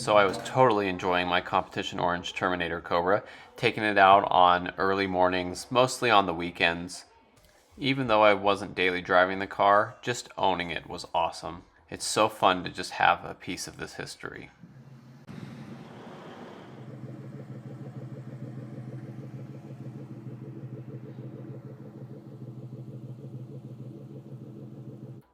So I was totally enjoying my competition orange Terminator Cobra, taking it out on early mornings, mostly on the weekends. Even though I wasn't daily driving the car, just owning it was awesome. It's so fun to just have a piece of this history.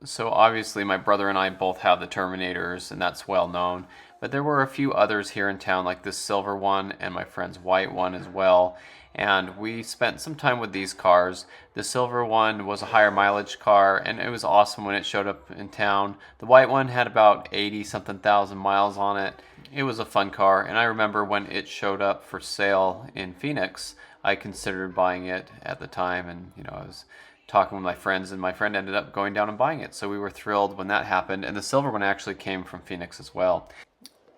So obviously my brother and I both have the Terminators, and that's well known. But there were a few others here in town, like this silver one and my friend's white one as well. And we spent some time with these cars. The silver one was a higher mileage car, and it was awesome when it showed up in town. The white one had about 80 something thousand miles on it. It was a fun car, and I remember when it showed up for sale in Phoenix, I considered buying it at the time, and I was talking with my friends, and my friend ended up going down and buying it. So we were thrilled when that happened. And the silver one actually came from Phoenix as well.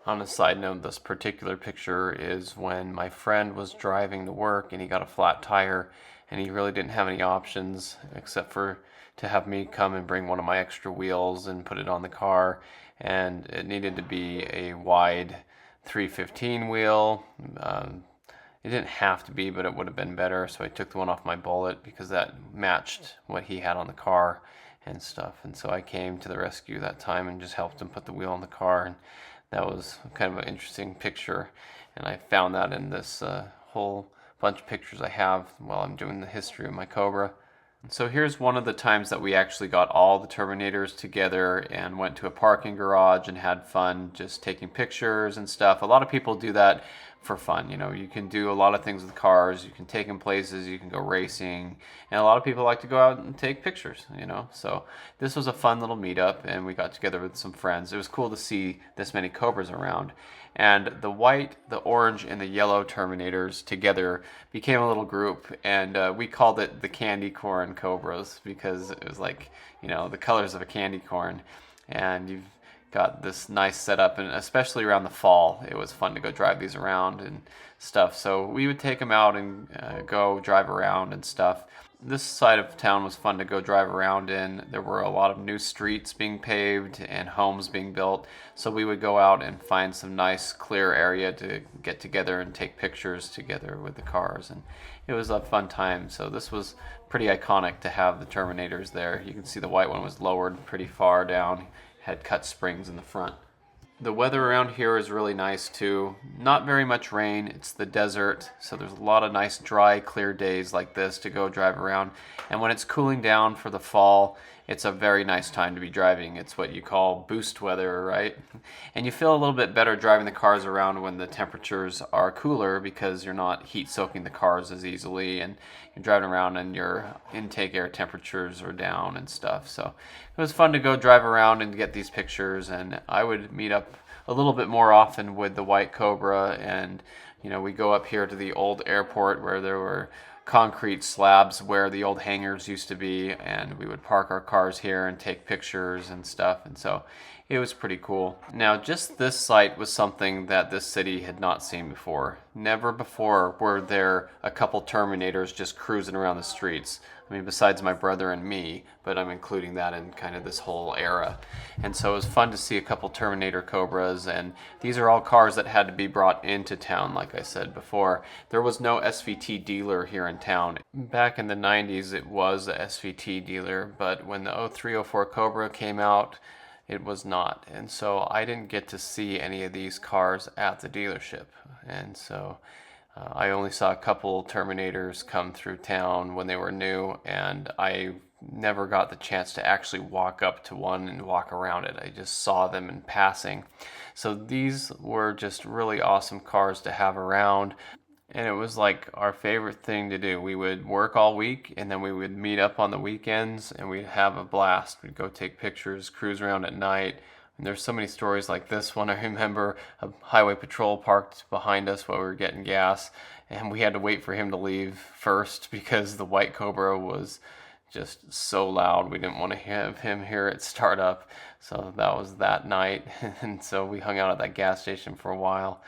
On a side note, this particular picture is when my friend was driving to work and he got a flat tire, and he really didn't have any options except for to have me come and bring one of my extra wheels and put it on the car. And it needed to be a wide 315 wheel. It didn't have to be, but it would have been better. So I took the one off my Bullet because that matched what he had on the car and stuff. And so I came to the rescue that time and just helped him put the wheel on the car. And that was kind of an interesting picture. And I found that in this whole bunch of pictures I have while I'm doing the history of my Cobra. So here's one of the times that we actually got all the Terminators together and went to a parking garage and had fun just taking pictures and stuff. A lot of people do that for fun. You can do a lot of things with cars. You can take them places, you can go racing, and a lot of people like to go out and take pictures. So this was a fun little meetup, and we got together with some friends. It was cool to see this many Cobras around. And the white, the orange, and the yellow Terminators together became a little group, and we called it the Candy Corn Cobras because it was like, the colors of a candy corn. And you've got this nice setup, and especially around the fall, it was fun to go drive these around and stuff. So we would take them out and go drive around and stuff. This side of town was fun to go drive around in. There were a lot of new streets being paved and homes being built. So we would go out and find some nice clear area to get together and take pictures together with the cars. And it was a fun time. So this was pretty iconic to have the Terminators there. You can see the white one was lowered pretty far down, had cut springs in the front. The weather around here is really nice too. Not very much rain, it's the desert, so there's a lot of nice dry, clear days like this to go drive around. And when it's cooling down for the fall, it's a very nice time to be driving. It's what you call boost weather, right? And you feel a little bit better driving the cars around when the temperatures are cooler because you're not heat soaking the cars as easily, and you're driving around and your intake air temperatures are down and stuff. So it was fun to go drive around and get these pictures, and I would meet up a little bit more often with the white Cobra. And we go up here to the old airport where there were concrete slabs where the old hangars used to be, and we would park our cars here and take pictures and stuff. And so it was pretty cool. Now, just this site was something that this city had not seen before. Never before were there a couple Terminators just cruising around the streets. I mean, besides my brother and me, but I'm including that in kind of this whole era. And so it was fun to see a couple Terminator Cobras, and these are all cars that had to be brought into town, like I said before. There was no SVT dealer here in town. Back in the 90s, it was a SVT dealer, but when the 0304 Cobra came out, it was not. And so I didn't get to see any of these cars at the dealership. And so I only saw a couple Terminators come through town when they were new, and I never got the chance to actually walk up to one and walk around it. I just saw them in passing. So these were just really awesome cars to have around. And it was like our favorite thing to do. We would work all week, and then we would meet up on the weekends, and we'd have a blast. We'd go take pictures, cruise around at night. And there's so many stories like this one. I remember a highway patrol parked behind us while we were getting gas, and we had to wait for him to leave first because the white Cobra was just so loud. We didn't want to have him hear it start up. So that was that night. And so we hung out at that gas station for a while.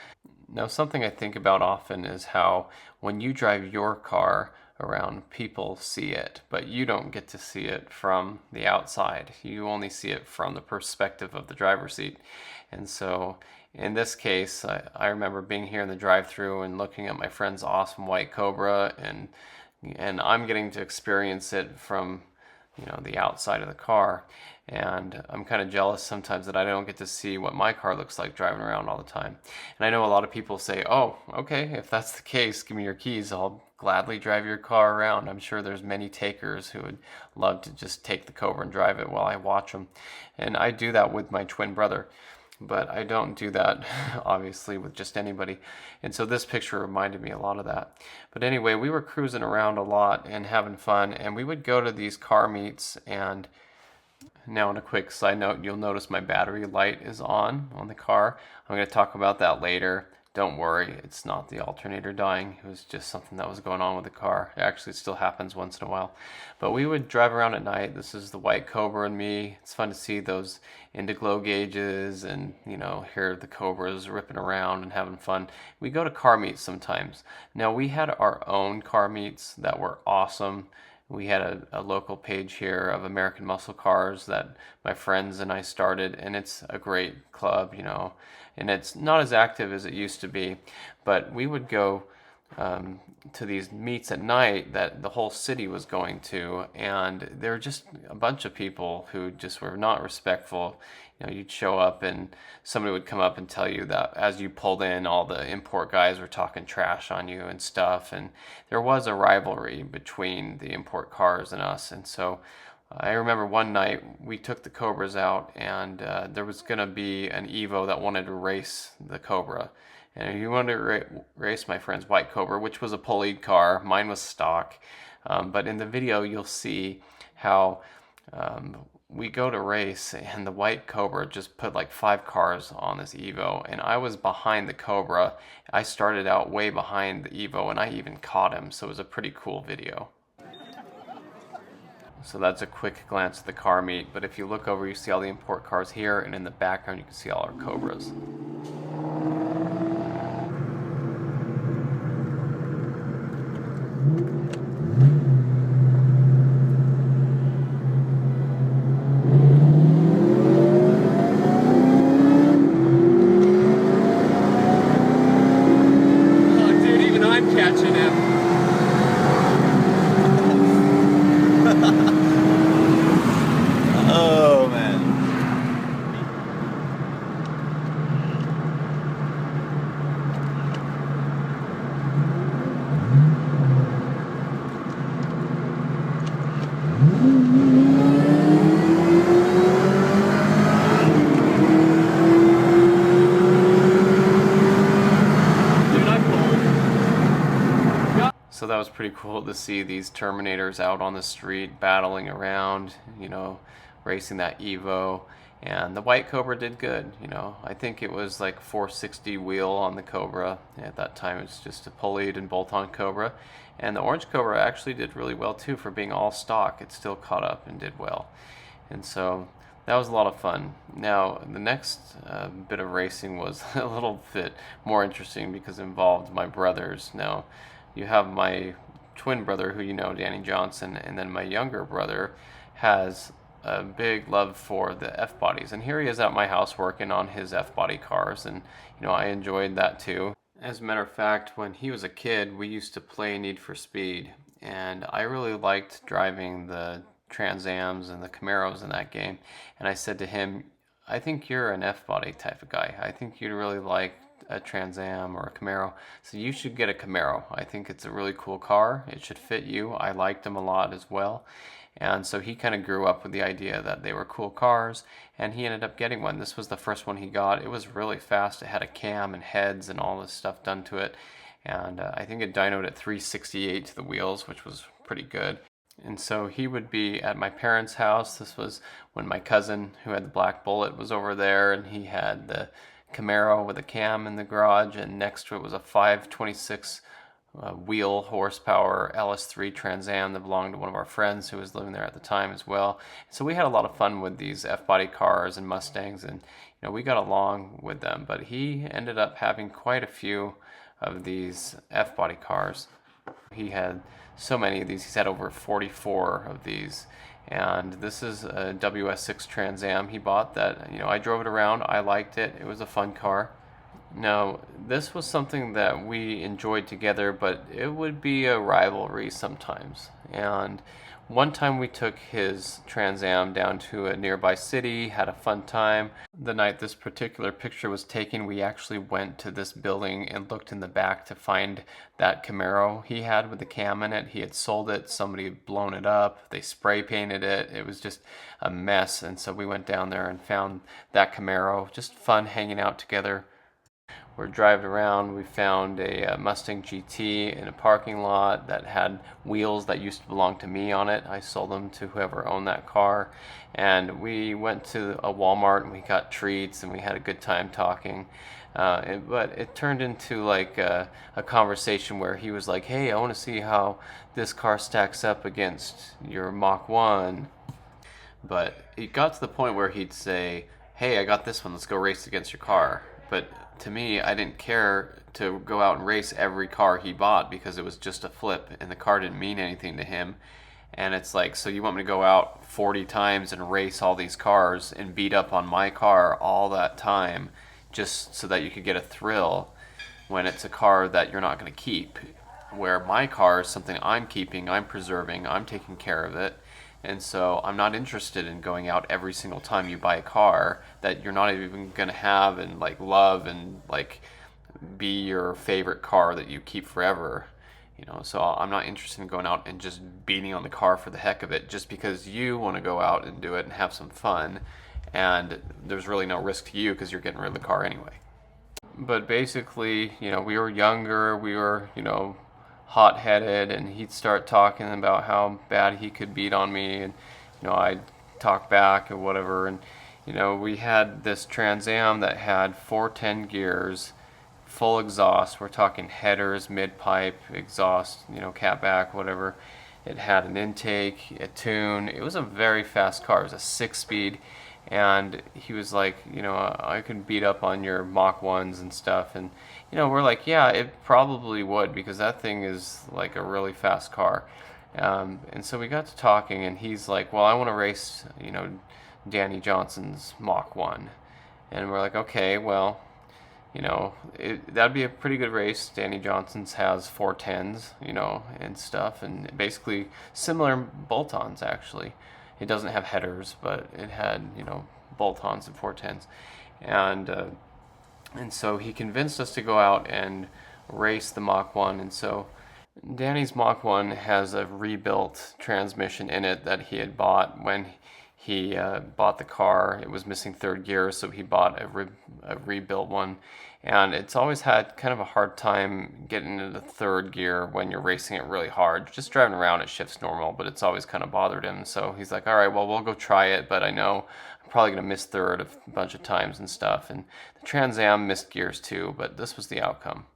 Now, something I think about often is how when you drive your car around, people see it, but you don't get to see it from the outside. You only see it from the perspective of the driver's seat. And so in this case, I remember being here in the drive-thru and looking at my friend's awesome white Cobra, and I'm getting to experience it from, the outside of the car. And I'm kind of jealous sometimes that I don't get to see what my car looks like driving around all the time. And I know a lot of people say, oh, okay, if that's the case, give me your keys, I'll gladly drive your car around. I'm sure there's many takers who would love to just take the Cobra and drive it while I watch them. And I do that with my twin brother, but I don't do that obviously with just anybody. And so this picture reminded me a lot of that. But anyway, we were cruising around a lot and having fun, and we would go to these car meets. And now, on a quick side note, you'll notice my battery light is on the car. I'm going to talk about that later. Don't worry, it's not the alternator dying. It was just something that was going on with the car. Actually, it still happens once in a while. But we would drive around at night. This is the white Cobra and me. It's fun to see those interglow gauges and, hear the Cobras ripping around and having fun. We go to car meets sometimes. Now, we had our own car meets that were awesome. We had a local page here of American Muscle Cars that my friends and I started, and it's a great club, and it's not as active as it used to be, but we would go to these meets at night that the whole city was going to, and there were just a bunch of people who just were not respectful. You'd show up and somebody would come up and tell you that as you pulled in, all the import guys were talking trash on you and stuff, and there was a rivalry between the import cars and us. And so I remember one night we took the Cobras out, and there was going to be an Evo that wanted to race the Cobra. And he wanted to race my friend's white Cobra, which was a pulleyed car. Mine was stock. But in the video, you'll see how we go to race, and the white Cobra just put like 5 cars on this Evo. And I was behind the Cobra. I started out way behind the Evo, and I even caught him. So it was a pretty cool video. So that's a quick glance at the car meet. But if you look over, you see all the import cars here, and in the background, you can see all our Cobras. So that was pretty cool to see these Terminators out on the street battling around, racing that Evo. And the white Cobra did good, I think it was like 460 wheel on the Cobra. At that time it was just a pulleyed and bolt-on Cobra. And the orange Cobra actually did really well too for being all stock. It still caught up and did well. And so that was a lot of fun. Now, the next bit of racing was a little bit more interesting because it involved my brothers. Now, you have my twin brother, who Danny Johnson, and then my younger brother has a big love for the F-bodies. And here he is at my house working on his F-body cars, and I enjoyed that too. As a matter of fact, when he was a kid, we used to play Need for Speed, and I really liked driving the Trans Ams and the Camaros in that game. And I said to him, I think you're an F-body type of guy. I think you'd really like a Trans Am or a Camaro, so you should get a Camaro. I think it's a really cool car. It should fit you. I liked them a lot as well. And so he kind of grew up with the idea that they were cool cars, and he ended up getting one. This was the first one he got. It was really fast. It had a cam and heads and all this stuff done to it, and I think it dynoed at 368 to the wheels, which was pretty good. And so he would be at my parents' house. This was when my cousin, who had the black Bullet, was over there, and he had the Camaro with a cam in the garage, and next to it was a 526 wheel horsepower LS3 Trans Am that belonged to one of our friends who was living there at the time as well. So we had a lot of fun with these F-body cars and Mustangs, and we got along with them. But he ended up having quite a few of these F-body cars. He had so many of these. He's had over 44 of these. And this is a WS6 Trans Am he bought that, I drove it around. I liked it. It was a fun car. Now, this was something that we enjoyed together, but it would be a rivalry sometimes. And one time we took his Trans Am down to a nearby city, had a fun time. The night this particular picture was taken, we actually went to this building and looked in the back to find that Camaro he had with the cam in it. He had sold it, somebody had blown it up, they spray painted it. It was just a mess. And so we went down there and found that Camaro. Just fun hanging out together. We're driving around, we found a Mustang GT in a parking lot that had wheels that used to belong to me on it. I sold them to whoever owned that car. And we went to a Walmart and we got treats and we had a good time talking. But it turned into like a conversation where he was like, hey, I want to see how this car stacks up against your Mach 1. But it got to the point where he'd say, hey, I got this one, let's go race against your car. But to me, I didn't care to go out and race every car he bought because it was just a flip and the car didn't mean anything to him. And it's like, so you want me to go out 40 times and race all these cars and beat up on my car all that time just so that you could get a thrill when it's a car that you're not going to keep? Where my car is something I'm keeping, I'm preserving, I'm taking care of it. And so I'm not interested in going out every single time you buy a car that you're not even going to have and like love and like be your favorite car that you keep forever. So I'm not interested in going out and just beating on the car for the heck of it just because you want to go out and do it and have some fun. And there's really no risk to you because you're getting rid of the car anyway. But basically, we were younger, we were, hot-headed, and he'd start talking about how bad he could beat on me, and I'd talk back or whatever. And we had this Trans Am that had 410 gears, full exhaust. We're talking headers, mid-pipe, exhaust, catback, whatever. It had an intake, a tune. It was a very fast car. It was a 6-speed. And he was like, I could beat up on your Mach 1s and stuff. And, we're like, yeah, it probably would because that thing is like a really fast car. And so we got to talking and he's like, well, I want to race, Danny Johnson's Mach 1. And we're like, okay, well, that'd be a pretty good race. Danny Johnson's has 410s, and stuff. And basically similar bolt-ons, actually. It doesn't have headers, but it had, bolt-ons and 410s. And so he convinced us to go out and race the Mach 1. And so Danny's Mach 1 has a rebuilt transmission in it that he had bought when he bought the car. It was missing third gear, so he bought a rebuilt one. And it's always had kind of a hard time getting into third gear when you're racing it really hard. Just driving around, it shifts normal, but it's always kind of bothered him. So he's like, all right, well, we'll go try it, but I know I'm probably going to miss third a bunch of times and stuff. And the Trans Am missed gears too, but this was the outcome.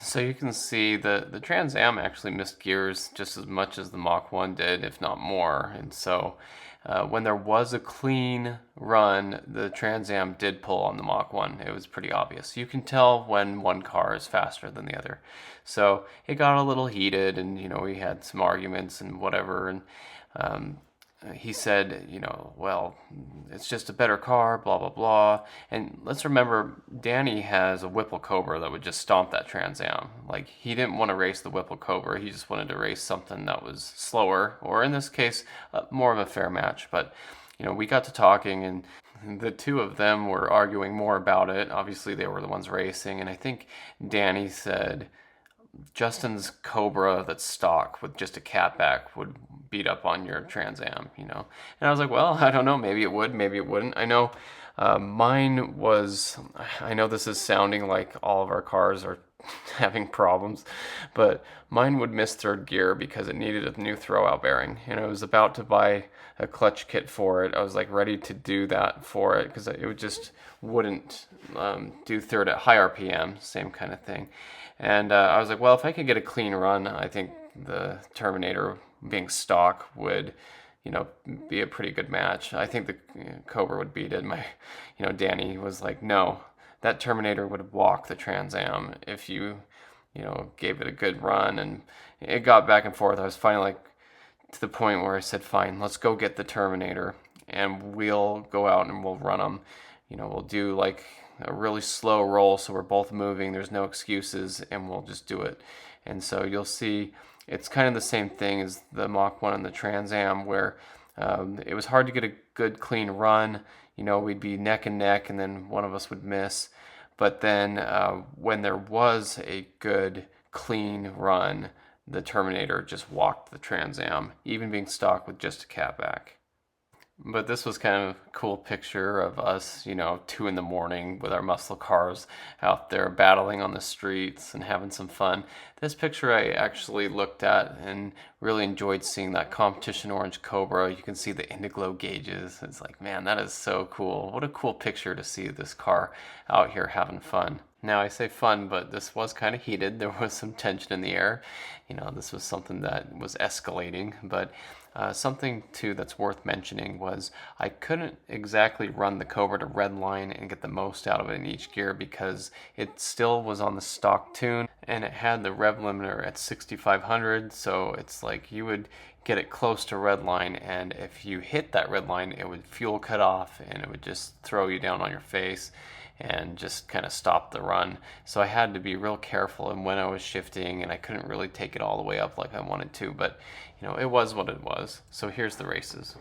So you can see the Trans Am actually missed gears just as much as the Mach 1 did, if not more. And so when there was a clean run, the Trans Am did pull on the Mach 1. It was pretty obvious. You can tell when one car is faster than the other. So it got a little heated, and we had some arguments and whatever. And um, he said, well, it's just a better car, blah, blah, blah. And let's remember, Danny has a Whipple Cobra that would just stomp that Trans Am. Like, he didn't want to race the Whipple Cobra. He just wanted to race something that was slower, or in this case, more of a fair match. But, we got to talking, and the two of them were arguing more about it. Obviously, they were the ones racing. And I think Danny said, Justin's Cobra that's stock with just a catback would beat up on your Trans Am, And I was like, well, I don't know. Maybe it would, maybe it wouldn't. I know mine was, I know this is sounding like all of our cars are having problems, but mine would miss third gear because it needed a new throwout bearing. And I was about to buy a clutch kit for it. I was like ready to do that for it because it would just wouldn't do third at high RPM, same kind of thing. And I was like, well, if I could get a clean run, I think the Terminator being stock would, be a pretty good match. I think the Cobra would beat it. Danny was like, no, that Terminator would walk the Trans Am if you, gave it a good run. And it got back and forth. I was finally like to the point where I said, fine, let's go get the Terminator and we'll go out and we'll run them. We'll do like a really slow roll so we're both moving, there's no excuses, and we'll just do it. And so you'll see it's kind of the same thing as the Mach 1 and the Trans Am, where it was hard to get a good clean run. We'd be neck and neck and then one of us would miss. But then when there was a good clean run, the Terminator just walked the Trans Am, even being stock with just a catback. But this was kind of a cool picture of us, 2 in the morning with our muscle cars out there battling on the streets and having some fun. This picture I actually looked at and really enjoyed seeing that competition orange Cobra. You can see the Indiglo gauges. It's like, man, that is so cool. What a cool picture to see this car out here having fun. Now, I say fun, but this was kind of heated. There was some tension in the air. This was something that was escalating. But something, too, that's worth mentioning was I couldn't exactly run the Cobra to red line and get the most out of it in each gear because it still was on the stock tune and it had the rev limiter at 6,500. So it's like you would get it close to red line, and if you hit that red line, it would fuel cut off and it would just throw you down on your face and just kind of stop the run. So I had to be real careful in when I was shifting, and I couldn't really take it all the way up like I wanted to, but it was what it was. So here's the races.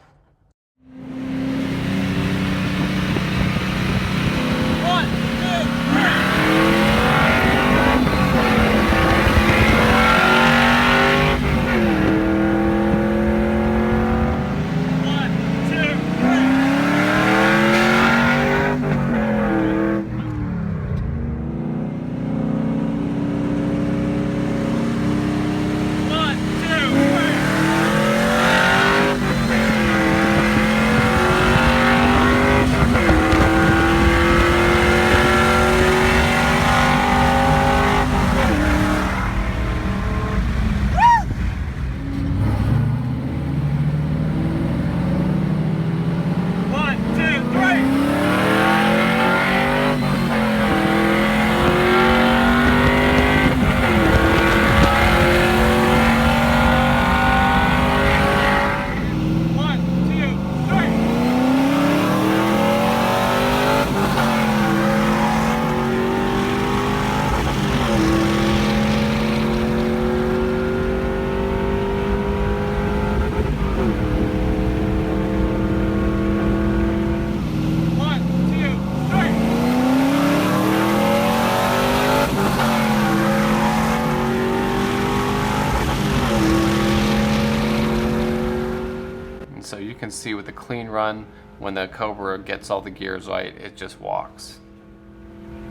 So you can see with the clean run, when the Cobra gets all the gears right, it just walks.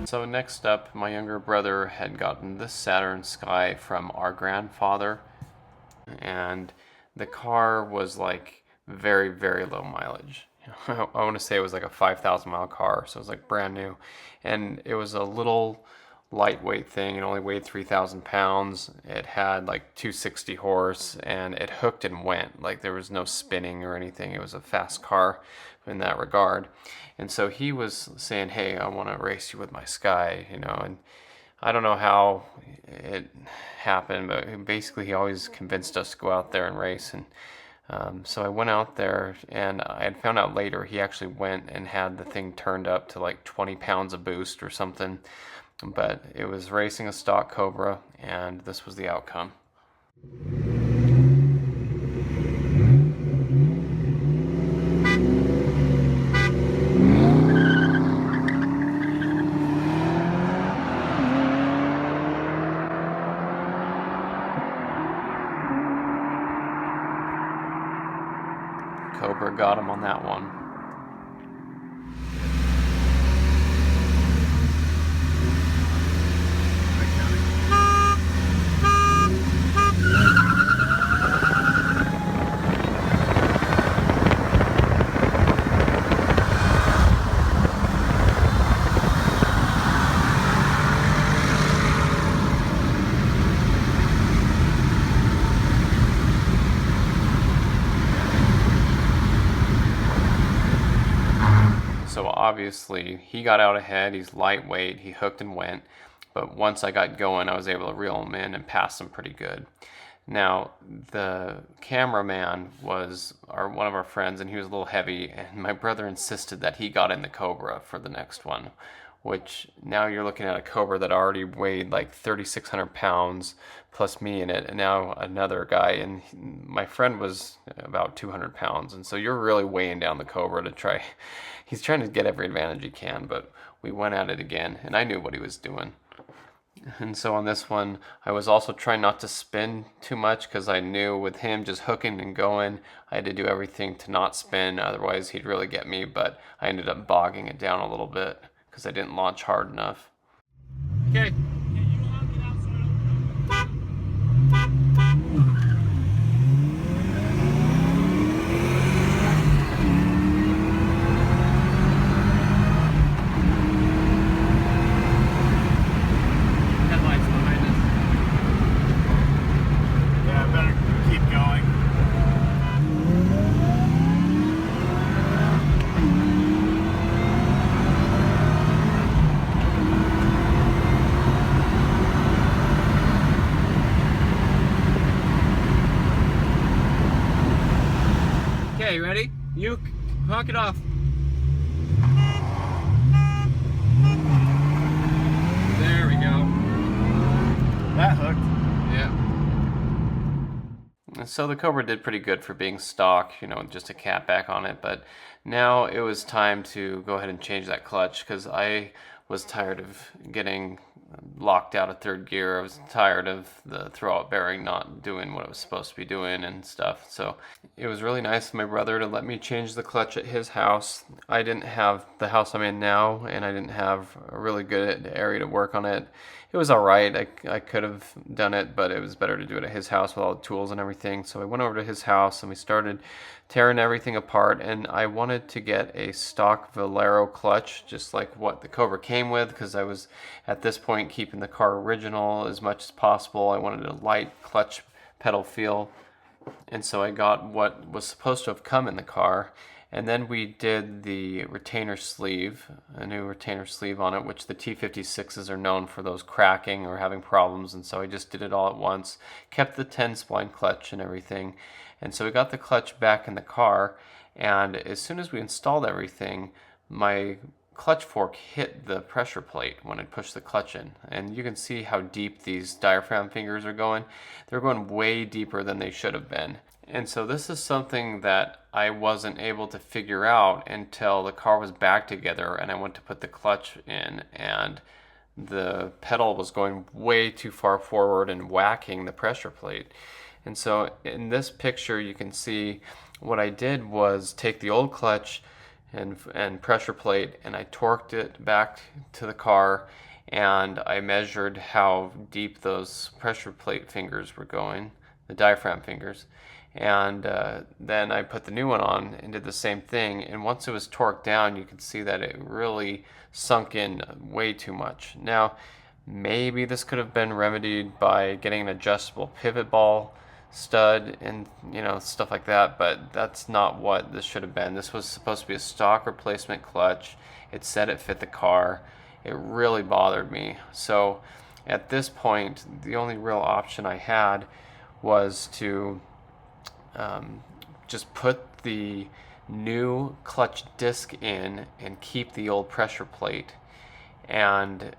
So next up, my younger brother had gotten this Saturn Sky from our grandfather, and the car was like very, very low mileage. I want to say it was like a 5,000 mile car, so it was like brand new, and it was a little lightweight thing. It only weighed 3,000 pounds. It had like 260 horse, and it hooked and went. Like there was no spinning or anything. It was a fast car in that regard. And so he was saying, "Hey, I want to race you with my Sky," and I don't know how it happened, but basically he always convinced us to go out there and race. And so I went out there, and I had found out later he actually went and had the thing turned up to like 20 pounds of boost or something. But it was racing a stock Cobra, and this was the outcome. Cobra got him on that one. So obviously he got out ahead. He's lightweight. He hooked and went. But once I got going, I was able to reel him in and pass him pretty good. Now, the cameraman was one of our friends, and he was a little heavy, and my brother insisted that he got in the Cobra for the next one, which now you're looking at a Cobra that already weighed like 3,600 pounds plus me in it, and now another guy, and my friend was about 200 pounds, and so you're really weighing down the Cobra to try. He's trying to get every advantage he can, but we went at it again, and I knew what he was doing. And so on this one, I was also trying not to spin too much, because I knew with him just hooking and going, I had to do everything to not spin, otherwise he'd really get me. But I ended up bogging it down a little bit because I didn't launch hard enough. Okay. Okay, ready? You knock it off. There we go. That hooked. Yeah. And so the Cobra did pretty good for being stock, just a cat back on it. But now it was time to go ahead and change that clutch, because I was tired of getting locked out of third gear. I was tired of the throwout bearing not doing what it was supposed to be doing and stuff. So it was really nice of my brother to let me change the clutch at his house. I didn't have the house I'm in now, and I didn't have a really good area to work on it. It was all right. I could have done it, but it was better to do it at his house with all the tools and everything. So I went over to his house, and we started tearing everything apart. And I wanted to get a stock Valero clutch, just like what the Cobra came with, because I was at this point keeping the car original as much as possible. I wanted a light clutch pedal feel. And so I got what was supposed to have come in the car. And then we did the retainer sleeve, a new retainer sleeve on it, which the T56s are known for those cracking or having problems. And so I just did it all at once, kept the 10-spline clutch and everything. And so we got the clutch back in the car. And as soon as we installed everything, my clutch fork hit the pressure plate when I pushed the clutch in. And you can see how deep these diaphragm fingers are going. They're going way deeper than they should have been. And so this is something that I wasn't able to figure out until the car was back together and I went to put the clutch in, and the pedal was going way too far forward and whacking the pressure plate. And so in this picture you can see what I did was take the old clutch and pressure plate, and I torqued it back to the car, and I measured how deep those pressure plate fingers were going, the diaphragm fingers. And then I put the new one on and did the same thing. And once it was torqued down, you could see that it really sunk in way too much. Now, maybe this could have been remedied by getting an adjustable pivot ball stud and stuff like that, but that's not what this should have been. This was supposed to be a stock replacement clutch. It said it fit the car. It really bothered me. So at this point, the only real option I had was to just put the new clutch disc in and keep the old pressure plate. And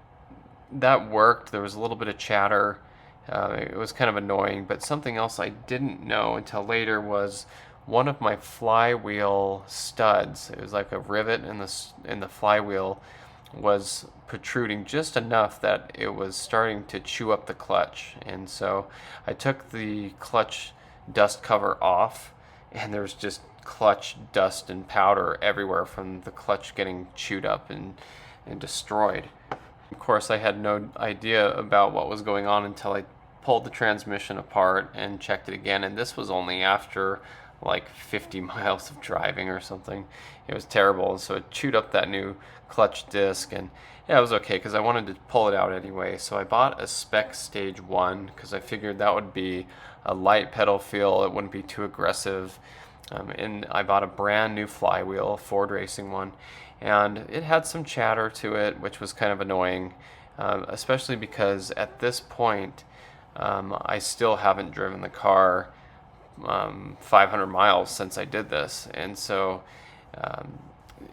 that worked. There was a little bit of chatter. It was kind of annoying, but something else I didn't know until later was one of my flywheel studs. It was like a rivet in the flywheel was protruding just enough that it was starting to chew up the clutch. And so I took the clutch dust cover off, and there's just clutch dust and powder everywhere from the clutch getting chewed up and destroyed. Of course, I had no idea about what was going on until I pulled the transmission apart and checked it again, and this was only after like 50 miles of driving or something. It was terrible, and so it chewed up that new clutch disc, and yeah, it was okay because I wanted to pull it out anyway. So I bought a spec stage 1 because I figured that would be a light pedal feel, it wouldn't be too aggressive. And I bought a brand new flywheel, a Ford racing one, and it had some chatter to it, which was kind of annoying, especially because at this point I still haven't driven the car 500 miles since I did this, and so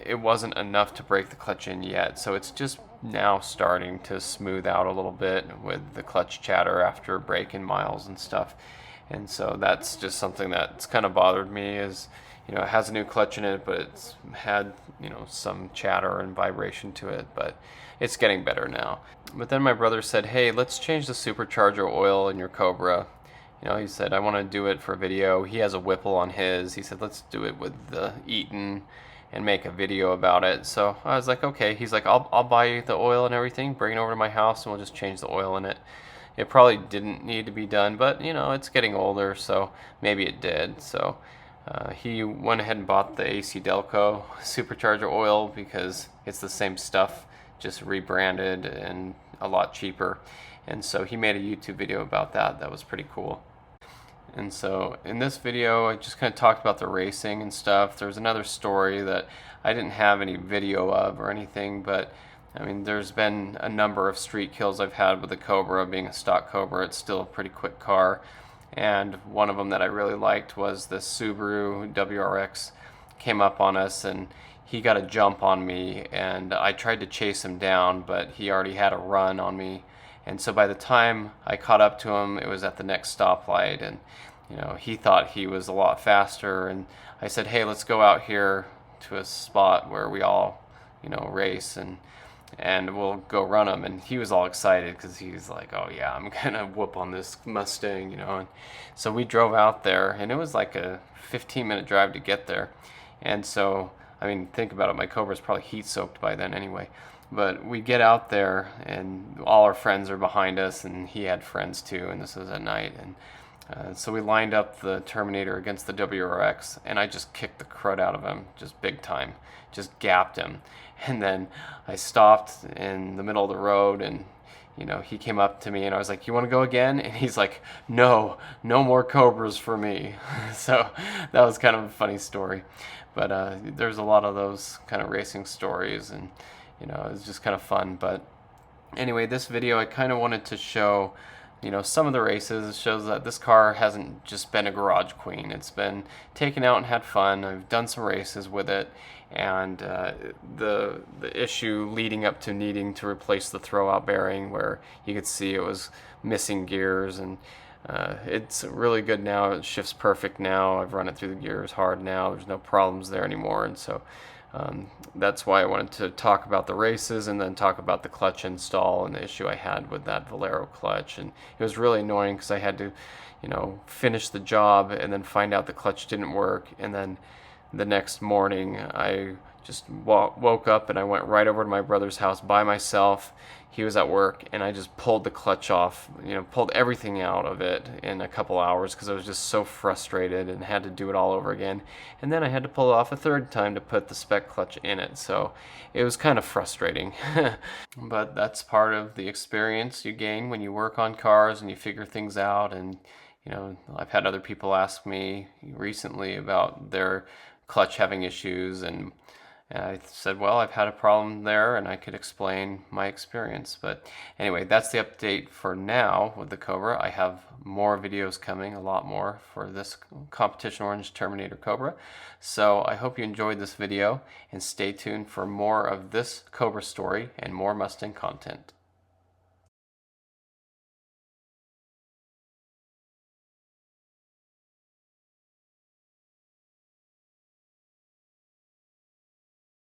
it wasn't enough to break the clutch in yet. So it's just now starting to smooth out a little bit with the clutch chatter after break-in miles and stuff. And so that's just something that's kind of bothered me is, it has a new clutch in it, but it's had, some chatter and vibration to it, but it's getting better now. But then my brother said, hey, let's change the supercharger oil in your Cobra. He said, I want to do it for a video. He has a Whipple on his. He said, let's do it with the Eaton and make a video about it. So I was like, okay. He's like, I'll buy you the oil and everything, bring it over to my house, and we'll just change the oil in it. It probably didn't need to be done, but it's getting older, so maybe it did. So he went ahead and bought the AC Delco supercharger oil because it's the same stuff, just rebranded and a lot cheaper. And so he made a YouTube video about that. That was pretty cool. And so in this video, I just kind of talked about the racing and stuff. There's another story that I didn't have any video of or anything, but there's been a number of street kills I've had with the Cobra. Being a stock Cobra, it's still a pretty quick car. And one of them that I really liked was the Subaru WRX came up on us, and he got a jump on me, and I tried to chase him down, but he already had a run on me. And so by the time I caught up to him, it was at the next stoplight, and he thought he was a lot faster. And I said, hey, let's go out here to a spot where we all race, and we'll go run him. And he was all excited because he's like, oh yeah, I'm gonna whoop on this Mustang, and so we drove out there, and it was like a 15-minute drive to get there. And so think about it, my Cobra's probably heat soaked by then anyway. But we get out there, and all our friends are behind us, and he had friends too, and this was at night. And so we lined up the Terminator against the WRX, and I just kicked the crud out of him, just big time, just gapped him. And then I stopped in the middle of the road, and he came up to me, and I was like, you want to go again? And he's like, no more Cobras for me. So that was kind of a funny story. But there's a lot of those kind of racing stories, and it was just kind of fun. But anyway, this video I kind of wanted to show some of the races. It shows that this car hasn't just been a garage queen. It's been taken out and had fun. I've done some races with it, and the issue leading up to needing to replace the throwout bearing, where you could see it was missing gears, and it's really good now. It shifts perfect now. I've run it through the gears hard now. There's no problems there anymore, and so that's why I wanted to talk about the races and then talk about the clutch install and the issue I had with that Valero clutch. And it was really annoying because I had to, finish the job and then find out the clutch didn't work. And then the next morning I just woke up and I went right over to my brother's house by myself. He was at work, and I just pulled the clutch off, pulled everything out of it in a couple hours because I was just so frustrated and had to do it all over again. And then I had to pull it off a third time to put the spec clutch in it. So it was kind of frustrating. But that's part of the experience you gain when you work on cars and you figure things out. And I've had other people ask me recently about their clutch having issues, and I said, well, I've had a problem there, and I could explain my experience. But anyway, that's the update for now with the Cobra. I have more videos coming, a lot more, for this Competition Orange Terminator Cobra. So I hope you enjoyed this video, and stay tuned for more of this Cobra story and more Mustang content.